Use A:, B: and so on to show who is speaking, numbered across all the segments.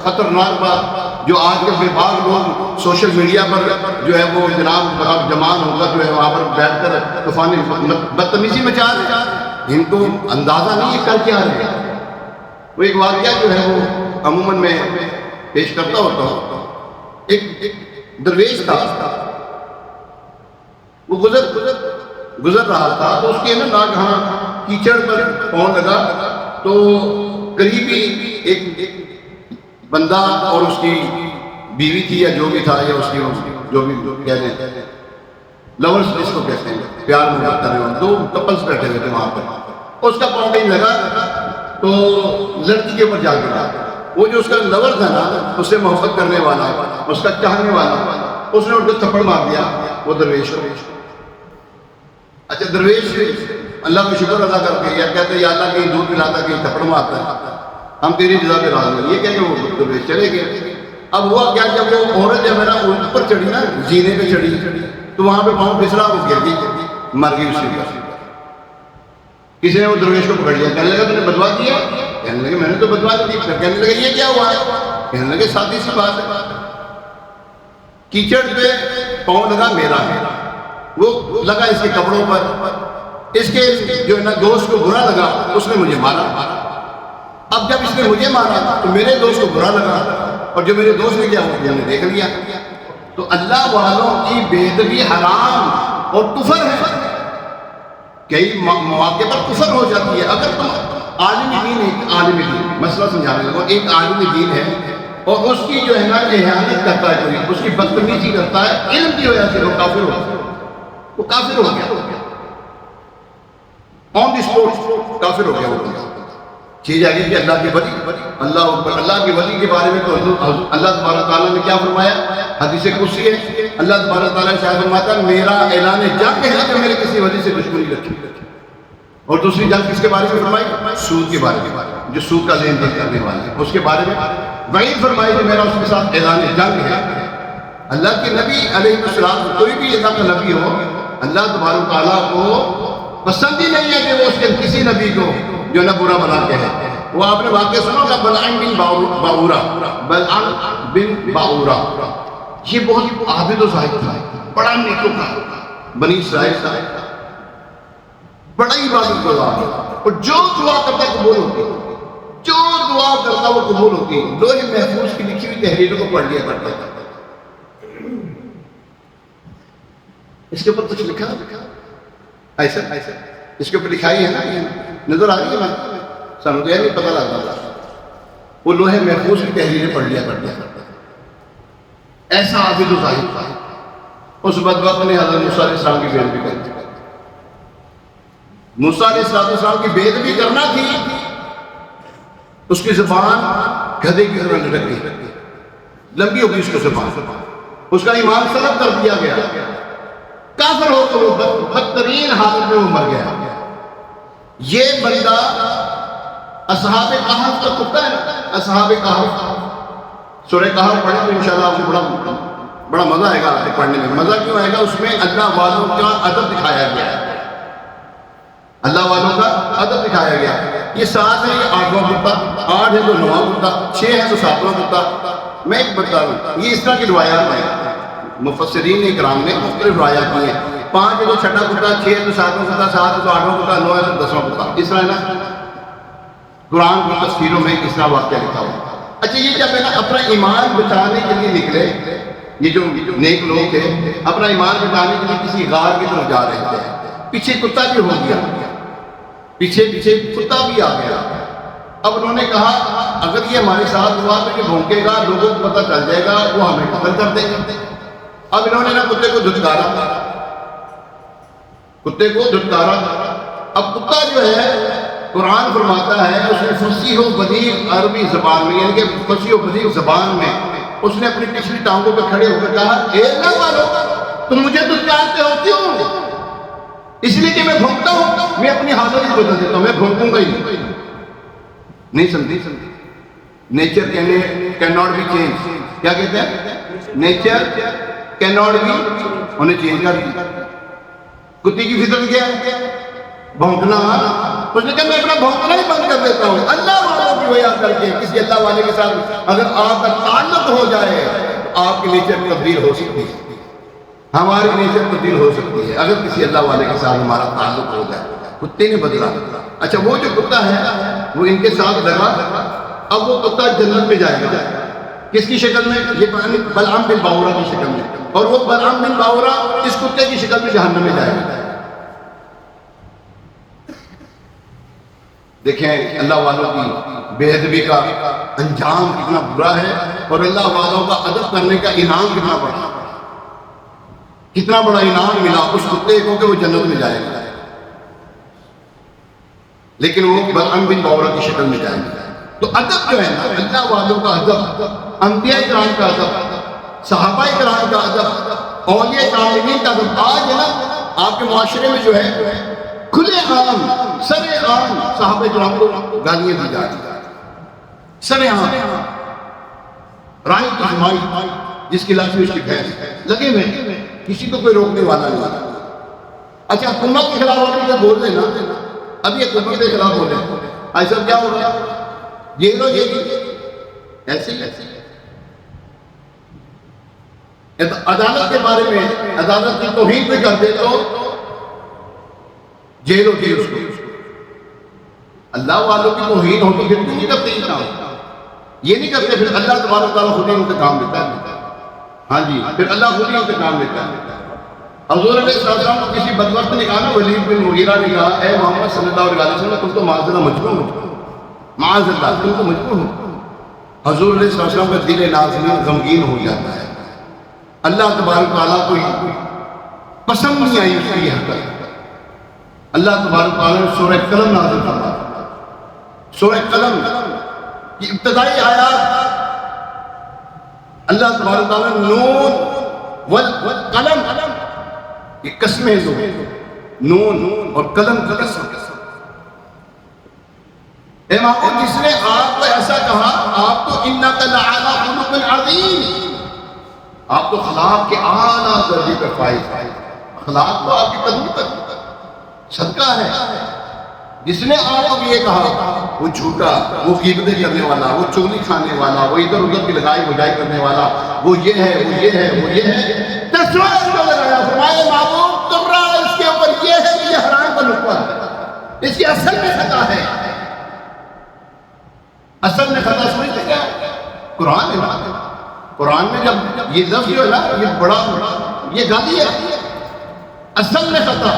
A: خطرناک بات جو آج کے بے باک لوگ سوشل میڈیا پر جو ہے وہ جناب جمان ہوگا جو ہے وہاں پر بیٹھ کر طوفانی بدتمیزی مچا رہے ہیں، ان کو اندازہ نہیں ہے کر کیا رہے ہیں۔ وہ ایک واقعہ جو ہے وہ عموماً میں پیش کرتا ہوتا ہوں۔ ایک درویش تھا، وہ گزر رہا تھا تو اس کے ناگہاں کیچڑ پر پاؤں لگا، تو قریبی ایک بندہ اور اس کی بیوی تھی یا جو بھی تھا، یا اس کی جو بھی کہہ لیں لورز جس کو کہتے ہیں، پیار محبت کرنے والے دو کپلز بیٹھے ہوئے تھے وہاں پر، اس کا پاؤں کہیں لگا تو لڑکی کے اوپر جا گرا۔ وہ جو اس کا لور تھا نا، اس سے محبت کرنے والا، اس کا چاہنے والا، اس نے ان کو تھپڑ مار دیا وہ درویش کو۔ اچھا درویش اللہ کا شکر ادا کر کے یا کہتے ہیں یا اللہ کہیں دودھ پلاتا کہیں تھپڑ مارتا ہے، ہم تیری جزا پہ راضی ہیں، یہ کہہ کے وہ درویش چلے گئے۔ اب ہوا کیا، جب وہ عورت جب میرا اوپر چڑھی نا، زینے پہ چڑھی، تو وہاں پہ پاؤں پھسلا، وہ گر گئی، مر گئی اسی کا۔ کسی نے وہ درویش کو پکڑ لیا، کہنے لگا تو نے بدوا دیا؟ کہنے لگے میں نے تو بدوا دی۔ کہنے لگے یہ کیا ہوا ہے؟ کہنے لگے سادی سی بات ہے، کیچڑ پہ پاؤں لگا میرا ہے، وہ لگا اس کے کپڑوں پر، اس کے جو ہے نا دوست کو برا لگا، اس نے مجھے مارا۔ اب جب اس نے مجھے مارا تو میرے دوست کو برا لگا، اور جو میرے دوست نے کیا وہ نے دیکھ لیا۔ تو اللہ والوں کی بے ادبی حرام اور کفر ہے، کئی مواقع پر کفر ہو جاتی ہے۔ اگر تم عالم دین، ایک عالم دین مسئلہ سمجھانے لگو، ایک عالم دین ہے اور اس کی جو ہے نا اہانت کرتا ہے، کوئی اس کی بدتمیزی کرتا ہے علم کی وجہ سے، وہ کافر ہو گیا، وہ کافر ہو گیا، آن دی اسپوٹ کافر ہو گیا۔ وہ چیز آگے کہ اللہ کے ولی، اللہ اکبر، اللہ کے ولی کے بارے میں تو اللہ تبارک تعالیٰ نے کیا فرمایا؟ حدیث قدسی ہے، اللہ تبارک تعالیٰ نے شاید فرماتا ہے میرا اعلان جنگ ہے کہ میرے کسی ولی سے دشمنی رکھی۔ اور دوسری جنگ کس کے بارے میں فرمائی؟ سود کے بارے میں، جو سود کا لین دین کرنے والے ہیں اس کے بارے میں وعید فرمائی کہ میرا اس کے ساتھ اعلان جنگ ہے۔ اللہ کے نبی علیہ السلام، کوئی بھی اللہ کا نبی ہو، اللہ تبارک تعالیٰ کو پسند ہی نہیں ہے کہ وہ اس کے کسی نبی کو جو نہ برا بنا کہے۔ وہ آپ نے واقعہ سنا ہوگا بلعام بن باورا، بلعام بن باورا، یہ بہت عابد و زاہد تھا، بڑا نیکوکار، بنی اسرائیل تھا، بڑا عبادت گزار، اور جو دعا کرتا قبول ہوتی، جو دعا کرتا وہ قبول ہوتی۔ لوح محفوظ کی لکھی ہوئی تحریروں کو پڑھ لیا کرتا تھا۔ اس کے اوپر کچھ لکھا ایسا اس کے اوپر لکھائی ہے نا، نظر آ رہی ہے نا، سانو تو یہ نہیں پتہ لگتا تھا۔ وہ لوح محفوظ کی تحریریں پڑھ لیا کرتا تھا، ایسا عابد و زاہد تھا۔ اس بدبخت نے حضرت موسیٰ علیہ السلام کی بے ادبی کر دی۔ موسیٰ علیہ السلام کی بے ادبی کرنا تھی، اس کی زبان گدھے کی طرح لٹک گئی، لمبی ہو گئی اس کی زبان، اس کا ایمان سلب کر دیا گیا، کافر ہو تو بدترین حالت میں وہ مر گیا۔ یہ بندہ اصحاب کہف کا کتا ہے نا، اصحاب کہف، سورہ کہف پڑھیں تو انشاءاللہ آپ کو بڑا مزہ آئے گا۔ آپ کو پڑھنے میں مزہ کیوں آئے گا؟ اس میں اللہ والوں کا ادب دکھایا گیا ہے، اللہ والوں کا ادب دکھایا گیا۔ یہ 7 ہے، یہ 8واں کتا، 8 ہے تو 9واں کتا، 6 ہے تو 7واں کتا۔ میں ایک بتا رہا ہوں، یہ اس طرح کی روایات ہیں، مفسرین اکرام نے مختلف روایات کی ہیں۔ 5 ہے تو 6واں کتا، 6 ہے تو 7واں کتا، 7 ہے تو 8واں کتا، 9 ہے تو 10واں کتا، اس طرح نا قرآن کی تفسیروں میں اس طرح واقعہ لکھا ہوا۔ اچھا یہ جب ہے نا اپنا ایمان بچانے کے لیے نکلے، یہ جو نیک لوگ تھے اپنا ایمان بچانے کے لیے کسی غار کی طرف جا رہے تھے، پیچھے کتا بھی ہو گیا، پیچھے کتا بھی آ گیا۔ اب انہوں نے کہا اگر یہ ہمارے ساتھ ہوا تو یہ بھونکے گا، لوگوں کو پتہ چل جائے گا، وہ ہمیں قتل کر دیں گے۔ اب انہوں نے نا کتے کو دھتکارا، کتے کو دھتکارا۔ اب کتا جو ہے قرآن فرماتا ہے اس نے فصیح و بدیع عربی زبان میں، یعنی کہ فصیح و بدیع زبان میں اس نے اپنی پچھلی ٹانگوں پہ کھڑے ہو کر کہا اے اللہ والو تم مجھے دھتکارتے ہو کیوں؟ اس لیے کہ میں بھونکتا ہوں، میں اپنی حالت ہی بدل دیتا ہوں، میں بھونکوں گا ہی نہیں۔ سمجھی nature can not be change, کیا کہتے ہیں؟ نیچر کین ناٹ بی، انہیں چینج کر دی۔ کتی کی فطرت کیا ہے؟ بھونکنا، اس نے کہا میں اپنا بھونکنا ہی بند کر دیتا ہوں، اللہ والوں کی وجہ کر کے کسی اللہ والے کے ساتھ اگر آپ کا تعلق ہو جائے تو آپ کی نیچر تبدیل ہو سکتی ہے، ہماری نیچر تبدیل ہو سکتی ہے اگر کسی اللہ والے کے ساتھ ہمارا تعلق ہو جائے۔ کتے نے بدلا، اچھا وہ جو کتا ہے وہ ان کے ساتھ لگا، اب وہ کتا جنت میں جائے گا، کس کی شکل میں؟ یہ بلعام بن باورا کی شکل میں، اور وہ بلعام بن باورا اس کتے کی شکل میں جہنم میں جائے گا۔ دیکھیں اللہ والوں کی بے ادبی کا انجام کتنا برا ہے، اور اللہ والوں کا ادب کرنے کا انعام کتنا بڑا، کتنا بڑا انعام ملا اس کتے کو کہ وہ جنت میں جائے گا، لیکن وہ بلعام بن باورا کی شکل میں جائے گا۔ تو ادب جو ہے نا، اللہ والوں کا ادب، انبیاء کرام کا ادب، صحابہ کرام کا ادب، اولیاء کرام کا ادب، آج ہے نا آپ کے معاشرے میں جو ہے کھلے عام سر عام صحابہ کرام کو گالیاں دی جاتی ہیں، سر عام رائے کی سمائی، جس کی لاش میں اس کی بحث لگے ہوئے، کسی کو کوئی روکنے والا نہیں۔ اچھا حکومت کے خلاف آپ کو بول دینا، اب یہ حکومت کے خلاف بولے ایسا کیا ہوگا؟ یہ لو یہ ایسے عدالت کے بارے میں عدالت کی توہین بھی کر دے تو جیل ہوتی ہے اس کو۔ اللہ والوں کی توہین ہوتی پھر تو نہیں کرتے اتنا، یہ نہیں کرتے، پھر اللہ تبارک تعالیٰ خود ہی انتقام لیتا ہے۔ ہاں جی، پھر اللہ خود ہی انتقام لیتا ہے۔ حضور علیہ السلام کو کسی بدبخت نے کہا نا، ولید بن مغیرہ نے کہا اے محمد صلی اللہ علیہ وسلم تم تو معاذ اللہ مجنون ہو، معاذ اللہ تم تو مجنون ہو۔ حضور علیہ السلام کا دل نازنین غمگین ہو جاتا ہے، اللہ تبارک تعالیٰ کو پسند نہیں آئی اس کی یہ حرکت۔ اللہ تبارک تعالیٰ نے سورہ قلم نازل فرمایا، سورہ قلم کی ابتدائی آیات اللہ تبارک تعالیٰ نے نون والقلم، یہ قسمیں دو، نون اور قلم کا قسم۔ اے محمود جس نے آپ کو ایسا کہا، آپ تو انک لعلی خلق عظیم، آپ تو اخلاق کے اعلیٰ درجے پر فائز ہیں، اخلاق تو آپ کی قدم پر صدقہ ہے۔ جس نے آپ کو یہ کہا وہ جھوٹا، وہ غیبتیں کرنے والا، وہ چغلی کھانے والا، وہ ادھر ادھر کی لگائی بجائی کرنے والا، وہ یہ ہے وہ یہ ہے وہ یہ ہے، تصویر کو لگایا، فرمایا محبوب تم رہا اس کے اوپر یہ ہے کہ یہ حرام کا نقطہ ہے، اس کی اصل میں خطا ہے۔ اصل میں خطا سمجھتے کیا ہے؟ قرآن ہے، قرآن میں جب یہ لفظ جو ہے نا یہ بڑا یہ گالی ہے۔ اصل میں خطا،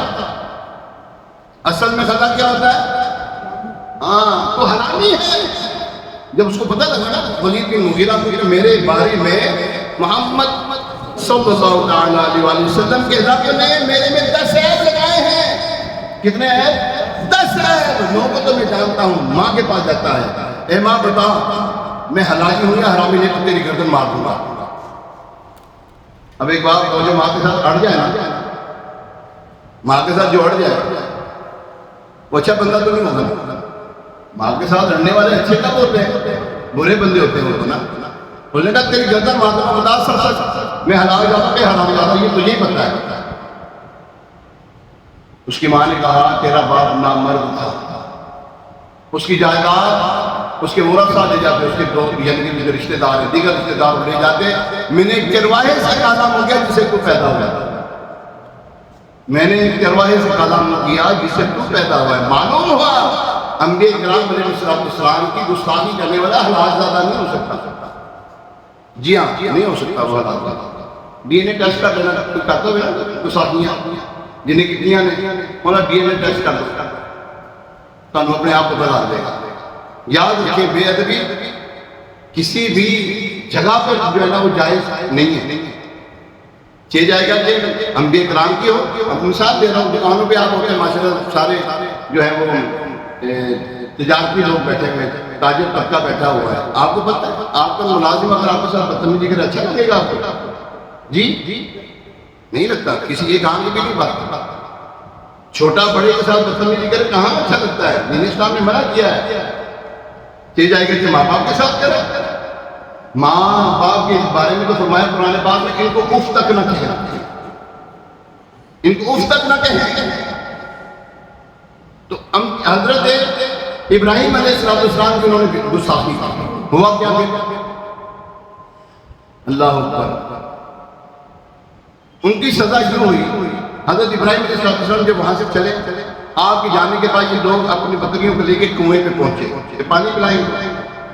A: اصل میں خطا کیا ہوتا ہے؟ ہاں تو حرامی ہے۔ جب اس کو پتہ لگا نا ولید بن مغیرہ کو میرے بارے میں محمد صلی اللہ علیہ وآلہ وسلم کے علاقے میں میرے میں 10 عیب لگائے ہیں، کتنے عیب؟ 10 عیب۔ 9 کو تو میں جانتا ہوں، ماں کے پاس جاتا ہے، اے ماں بتا میں حلالی ہوں یا حرامی نہیں تو تیری گردن مار دوں گا۔ اب ایک بات جو ماں کے ساتھ اڑ جائے نا، ماں کے ساتھ جو اڑ جائے وہ اچھا بندہ تو نہیں ہوگا۔ ماں کے ساتھ لڑنے والے اچھے کب ہوتے ہیں؟ برے بندے ہوتے ہیں وہ نا۔ اس نے کہا تیری گردن ماں کو بتا سر میں حلال جاتا کہ حرام جاتا، یہ تجھے ہی پتہ ہے۔ اس کی ماں نے کہا تیرا باپ نامرد تھا، اس کی جائیداد اس کے ورثہ لے جاتے، اس کے دوست یعنی کہ رشتہ دار ہیں دیگر رشتہ دار لے جاتے، میں نے ایک چرواہے سے کالم ہو گیا جس سے تو پیدا ہوا ہے، میں نے ایک چرواہے سے کالم کیا جس سے تو پیدا ہوا ہے۔ معلوم ہوا انبیاء کرام علیہ السلام کی گستاخی کرنے والا حلال زادہ نہیں ہو سکتا۔ جی ہاں نہیں ہو سکتا وہ حلال زادہ۔ ڈی این اے ٹیسٹ کا دینا کرتے ہوئے گستاخیاں جنہیں کتنیاں نے انہوں ڈی این اے ٹیسٹ کر دو تو اپنے آپ کو بتا دے گا۔ یاد رکھیں بے ادبی کسی بھی جگہ پر جو ہے نا وہ جائز نہیں ہے۔ چاہے جائے گا کہ انبیاء کرام کی ہو، اب مثال دے رہا ہوں، دکانوں پہ آپ ہوتے ہیں ماشاءاللہ سارے جو ہے وہ تجارتی لوگ بیٹھے ہوئے ہیں، تاجر طبقہ بیٹھا ہوا ہے، آپ کو پتہ ہے آپ کا ملازم اگر آپ کے ساتھ بدتمیزی کرے اچھا لگے گا آپ کو؟ جی نہیں لگتا، کسی ایک آنکھ کی بھی نہیں بات۔ چھوٹا بڑے کے ساتھ بدتمیزی کرے کہاں اچھا لگتا ہے؟ دین اسلام نے منع کیا ہے۔ چاہے جائے گا کہ ماں باپ کے ساتھ کرے، ماں باپ کے بارے میں تو فرمایا قرآن پاک میں ان کو اف تک نہ کہیں، ان کو اف تک نہ کہیں۔ تو حضرت ابراہیم علیہ السلام کی انہوں نے گستاخی کی، ہوا کیا؟ اللہ اکبر، ان کی سزا کیوں ہوئی؟ حضرت ابراہیم علیہ السلام جب وہاں سے چلے، آپ کے جانے کے بعد یہ لوگ اپنی بکریوں کو لے کے کنویں پہ پہنچے کہ پانی پلائیں گے،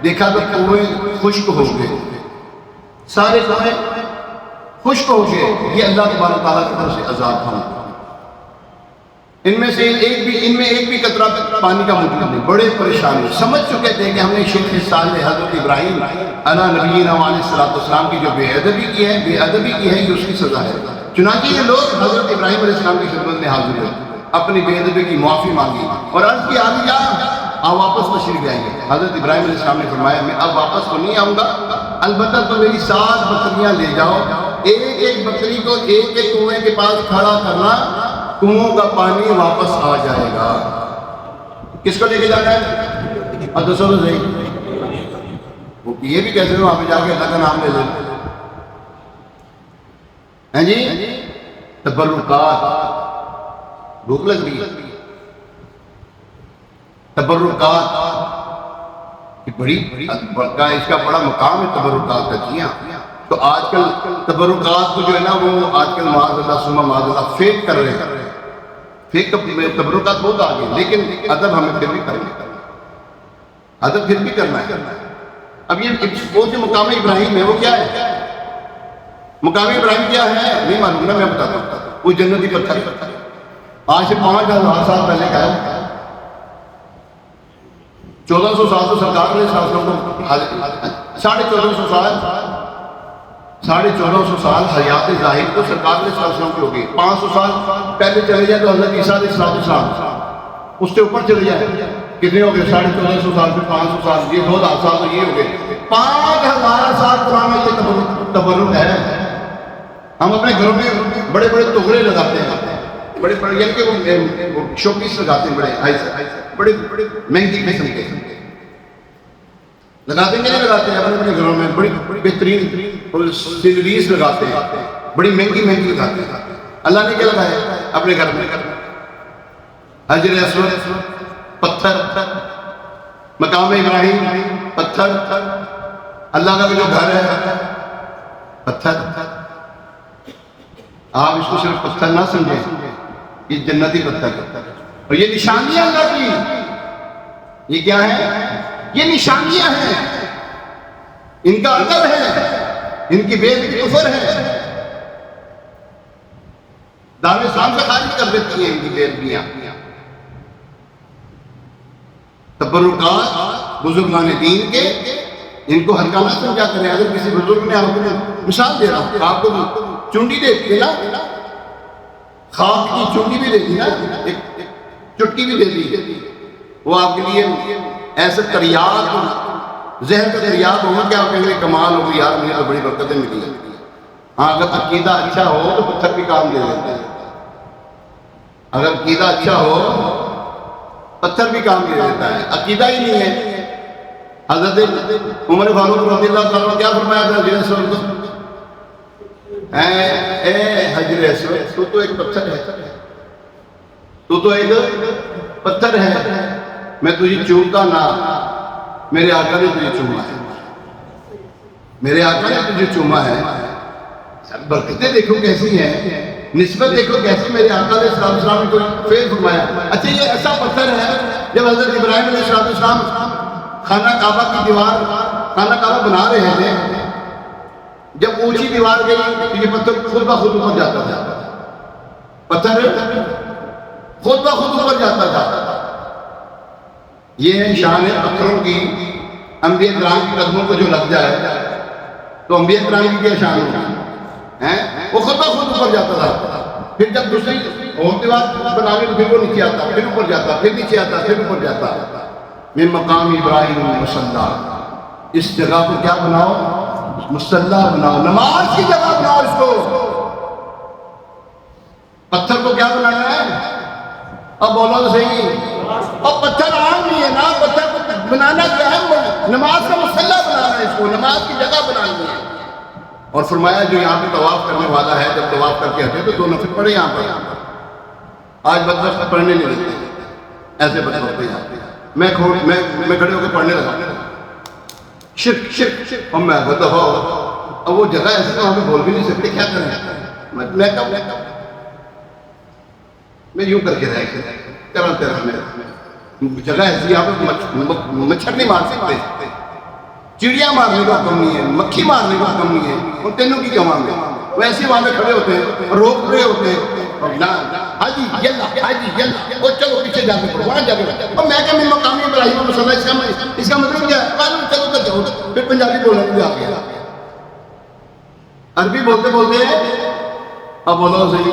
A: دیکھا تو کنویں خشک ہو گئے، سارے کنویں خشک ہو گئے۔ یہ اللہ تبارک تعالیٰ کی طرف سے عذاب تھا۔ ان میں ایک بھی قطرہ پانی کا موجود نہیں، بڑے پریشان ہوئے، سمجھ چکے تھے کہ ہم نے شرک صالح حضرت ابراہیم علیہ نبینا علیہ السلام کی جو بے ادبی کی ہے یہ اس کی سزا ہے۔ چنانچہ یہ لوگ حضرت ابراہیم علیہ السلام کی خدمت میں حاضر ہوئے، اپنی بے ادبی کی معافی مانگی اور عرض کی آگے جا آپ واپس تشریف لے آئیں گے۔ حضرت ابراہیم علیہ السلام نے فرمایا میں اب واپس تو نہیں آؤں گا، البتہ تو میری 7 بکریاں لے جاؤ، ایک بکری کو ایک کنویں کے پاس کھڑا کرنا، کنووں کا پانی واپس آ جائے گا۔ کس کو لے کے جانا ہے؟ اب دسو تو صحیح، وہ یہ بھی کیسے وہاں پہ جا کے اللہ کا نام لے لیں ہیں جی؟ تبرکات، بھوک لگ رہی ہے، تبرکات کی بڑی اس کا بڑا مقام ہے تبرکات کا۔ جی ہاں، تو آج کل تبرکات کو جو ہے نا وہ آج کل معاذ اللہ ثم معاذ اللہ فیک کر رہے ہیں، فیک تبرکات بہت آگے، لیکن ادب ہمیں پھر بھی کرنا ہے، ادب پھر بھی کرنا ہے۔ اب یہ وہ جو مقام ابراہیم ہے وہ کیا ہے؟ مقام ابراہیم کیا ہے نہیں معلوم نا، میں بتاتا ہوں۔ وہ جنتی پتھر آج سے 5000 سال پہلے کا ہے، 1400 سال تو سرکار نے 1450 سال حیات ظاہر کو سرکار نے کی ہو گئی۔ 500 سال پہلے چلے جائے تو حضرت عیسیٰ علیہ السلام، اس سے اوپر چلے جائے کتنے ہو گئے؟ 1450 سال، پھر 500 سال، یہ 2000 سال تو یہ ہو گئے، 5000 سال پرانا یہ تبرک ہے۔ ہم اپنے گھروں میں بڑے بڑے تغرے لگاتے ہیں، بڑے بڑے یعنی کہ وہ شو پیس لگاتے ہیں، بڑے مہنگی قسم کے لگاتے ہیں، نہیں لگاتے ہیں اپنے گھروں میں، بڑی بہترین سینریز لگاتے ہیں، بڑی مہنگی لگاتے ہیں۔ اللہ نے کیا لگایا اپنے گھر میں؟ حجر اسود پتھر، مقام ابراہیم پتھر، اللہ کا جو گھر ہے پتھر۔ آپ اس کو صرف پتھر نہ سمجھیں، یہ جنتی پتھر اور یہ نشانیاں اللہ کی، یہ کیا ہے؟ یہ نشانیاں ہیں، ان کا ادب ہے، ان کی بے ادبی کفر ہے، دار اسلام سے خارج کر دیتی ہیں ان کی بے ادبیاں۔ تبرکات بزرگان دین کے، ان کو ہلکا نہ سمجھا کریں۔ اگر کسی بزرگ نے آپ کو مثال دے رہا ہوں، آپ کو چونڈی دے دی نا، خاک کی چونڈی بھی دے دی نا، ایک چٹکی بھی دے دی، وہ آپ کے لیے ایسے تریاب، ذہن کا تریاب ہوگا کہ آپ کہیں گے کمال ہوگی یار، مجھے تو بڑی برکتیں ملی ہیں۔ ہاں اگر عقیدہ اچھا ہو تو پتھر بھی کام دے دیتے ہیں، اگر عقیدہ اچھا ہو پتھر بھی کام دے دیتا ہے۔ عقیدہ ہی نہیں ہے، حضرت عمر فاروق رضی اللہ تعالیٰ نے کیا فرمایا تھا حجر اسود کو؟ اے حجر اسود، تو تو ایک پتھر ہے، تو تو ایک پتھر ہے، میں تجھے چومتا نہ، میرے آقا نے تجھے چوما ہے، میرے آقا نے تجھے چوما ہے۔ برکتیں دیکھو کیسی ہیں، نسبت دیکھو کیسی، میرے آقا علیہ السلام نے کوئی فعل فرمایا۔ اچھا یہ ایسا پتھر ہے، جب حضرت ابراہیم علیہ السلام خانہ کعبہ کی دیوار، خانہ کعبہ بنا رہے تھے، جب اونچی دیوار گئی تو یہ پتھر خود بخود اوپر جاتا تھا، پتھر خود بخود اوپر جاتا تھا۔ یہ ہے شان پتھروں کی، انبیاء کرام کے قدموں کو جو لگ جائے تو انبیاء کرام کی کیا شان ہوگی؟ وہ خود بخود اوپر جاتا تھا، پھر جب دوسری اور دیوار بنانے تو پھر وہ نیچے آتا، پھر اوپر جاتا، پھر نیچے آتا، پھر اوپر جاتا۔ من مقام ابراہیم مصلی، اس جگہ کو کیا بناؤ؟ مصلی بناؤ، نماز کی جگہ بناؤ اس کو۔ پتھر کو کیا بنانا ہے؟ اب بولو تو صحیح، اب پتھر عام نہیں ہے نا، پتھر کو بنانا کیا ہے؟ نماز کا مصلی بنانا ہے اس کو، نماز کی جگہ بنانی ہے۔ اور فرمایا جو یہاں پہ طواف کرنے والا ہے، جب طواف کر کے ہٹے تو 2 نفل پڑھے یہاں پر۔ آج بدبخت پڑھنے نہیں دیتے، ایسے بس ہوتے ہیں. میں کھڑے ہو کے پڑھنے لگا شرک شرک شرک، اور میں دفعہ اب وہ جگہ ایسے وہاں پہ بول بھی نہیں سکتے، کیا کریں؟ میں یوں کر کے رہ جگہ ایسی یہاں پہ مچھر نہیں مار سکتے، چڑیا مارنے کا حکم نہیں ہے، مکھی مارنے کا حکم نہیں ہے، ان تینوں کی کماں میں وہ ایسے وہاں پہ کھڑے ہوتے ہیں، روک رہے ہوتے ہیں، حاجی یلا حاجی یلا، وہ چلو پیچھے جا کے پڑھو، وہاں جا کے پڑھو. اور میں کہا میں مقامی ابراہیم مسئلہ اس کا مطلب کیا ہے؟ چلو کر جاؤ. پھر پنجابی بولنے بھی آ گیا، عربی بولتے بولتے اب بولو صحیح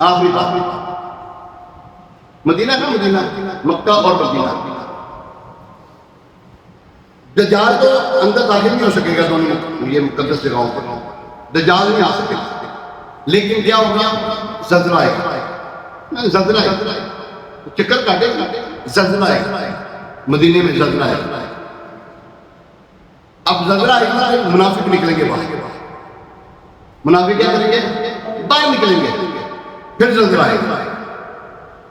A: آخری بات مدینہ کا مدینہ مکہ اور مدینہ. دجال تو اندر داخل نہیں ہو سکے گا دونوں یہ مقدس جگہوں پر، دجال نہیں آ سکے گا. لیکن کیا ہوگا؟ زلزلہ آئے گا، زلزلہ آئے گا، چکر کاٹے گا، زلزلہ آئے گا. مدینے میں زلزلہ آئے گا. اب زلزلہ آئے گا، منافق نکلیں گے باہر. منافق کیا کریں گے؟ باہر نکلیں گے. پھر زلزلہ آئے گا،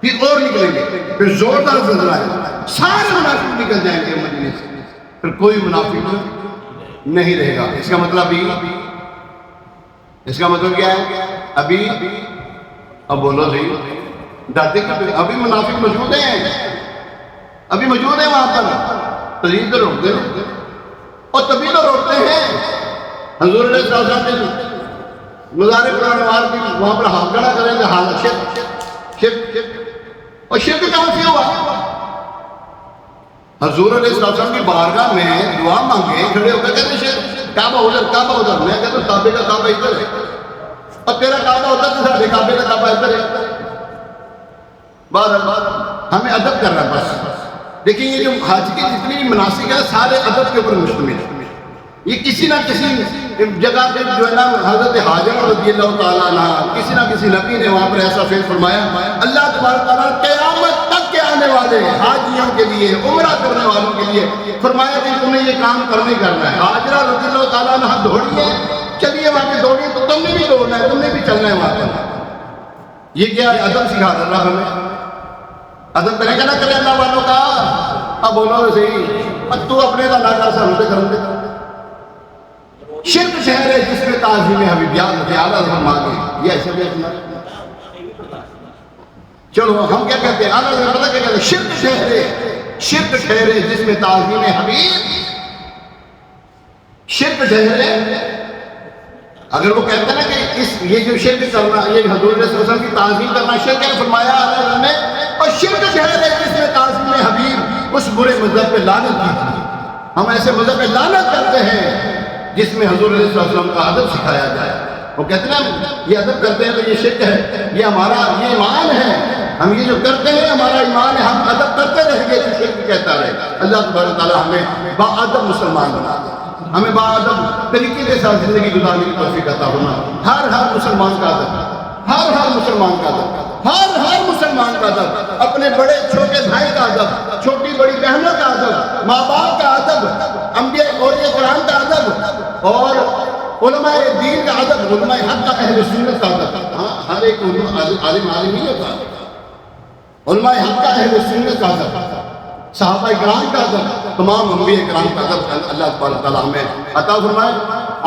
A: پھر اور نکلیں گے، پھر زوردار زلزلہ آئے گا. سارے منافق نکل جائیں گے مدینے سے، پھر کوئی منافق نہیں رہے گا. اس کا مطلب کیا ہے؟ ابھی اب بولو صحیح، ڈرتے کہ ابھی منافق موجود ہیں، ابھی موجود ہیں وہاں پر. تجرید تو روکتے ہیں، اور تبھی تو روکتے ہیں. حضور علیہ السلام نے مزار قرآن کی وہاں پر ہاتھ کھڑا کریں گے، حالت شرک. اور شرک کہاں سے ہوا؟ حضور علیہ السلام کی بارگاہ میں دعا مانگے، کھڑے ہو کر کہتے شرک. کعبہ ادھر، میں کہتا ہوں کعبے کا کعبہ ادھر ہے، اور تیرا کعبہ ادھر تو سارے کعبے کا کعبہ ادھر ہے. ہمیں ادب کرنا ہے بس. دیکھیں یہ جو حج کی جتنی بھی مناسک ہے سارے ادب کے اوپر مشتمل ہے. یہ کسی نہ کسی جگہ پہ جو ہے نا حضرت حاجر رضی اللہ تعالیٰ عنہ کسی نہ کسی نبی نے وہاں پر ایسا فعل فرمایا. اللہ تبارک تعالیٰ قیامت تک کے آنے والے حاجیوں کے لیے، عمرہ کرنے والوں کے لیے فرمایا کہ تمہیں یہ کام کرنا ہے. حاجرہ رضی اللہ تعالیٰ عنہ دوڑی ہے، چلیے وہاں پہ دوڑی، تو تم نے بھی دوڑنا ہے، تم نے بھی چلنا ہے وہاں پر. یہ کیا ہے؟ ادب سکھا رہا اللہ ہمیں. ادب کرے گا نہ کرے اللہ والوں کا. اب بولو صحیح، اب تو اپنے کا نہ کر سکتے کرم دے. شرک شہر ہے جس میں تعظیم حبیبیات اعلیٰ فرما گئے. یہ ایسا بھی اپنا چلو ہم کیا کہتے ہیں؟ اعلیٰ پتہ کیا کہتے ہیں؟ شرک شہر ہے جس میں تعظیم حبیب. شرک شہر ہے. اگر وہ کہتے ہیں نا کہ یہ جو شرک کرنا، یہ حضور صلی اللہ علیہ وسلم کی تعظیم کرنا شرک ہے، فرمایا اعلیٰ نے اور شرک شہر ہے جس میں تعظیم حبیب. اس برے مذہب پہ لعنت کیجیے. ہم ایسے مذہب پہ لعنت کرتے ہیں جس میں حضور علیہ السلام کا ادب سکھایا جائے. وہ کہتے ہیں یہ ادب کرتے ہیں تو یہ شرک ہے، یہ ہمارا یہ ایمان ہے. ہم یہ جو کرتے ہیں ہمارا ایمان ہے، ہم ادب کرتے رہیں گے تو شرک کہتا رہے. اللہ تبارک تعالیٰ ہمیں با ادب مسلمان بنا دے، ہمیں با ادب طریقے کے ساتھ زندگی گزارنے کی توفیق عطا فرمائے. ہر مسلمان کا ادب، ہر مسلمان کا ادب، ہر مسلمان کا ادب، اپنے بڑے چھوٹے بھائی کا ادب، چھوٹی بڑی بہنوں کا ادب، ماں باپ کا ادب، انبیاء اولیاء کرام کا ادب، اور علماء دین کا ادب، علماء حق کا، اہل سنت کا ادب. ہر ایک عالم نہیں ہوتا. علماء حق کا، اہل سنت کا ادب، صحابہ کرام کا ادب، تمام انبیاء کرام کا ادب اللہ تبارک تعالیٰ ہمیں عطا فرمائے.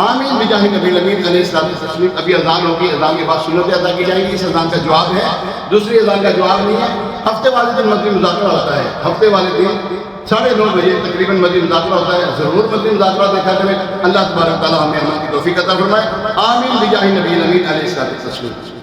A: آمین بجاہ نبی الامین علیہ الصلوۃ والتسلیم. ابھی اذان ہوگی، اذان کے بعد سنتیں ادا کی جائیں گی. اس اذان کا جواب ہے، دوسری اذان کا جواب نہیں ہے. ہفتے والے دن مدنی مذاکرہ ہوتا ہے، ہفتے والے دن 9:30 بجے تقریباً مدنی مذاکرہ ہوتا ہے. ضرور مدنی مذاکرہ دیکھا کریں. اللہ تبارک تعالیٰ ہمیں عمل کی توفیق عطا فرمائے. آمین بجاہ نبی الامین علیہ الصلوۃ والتسلیم.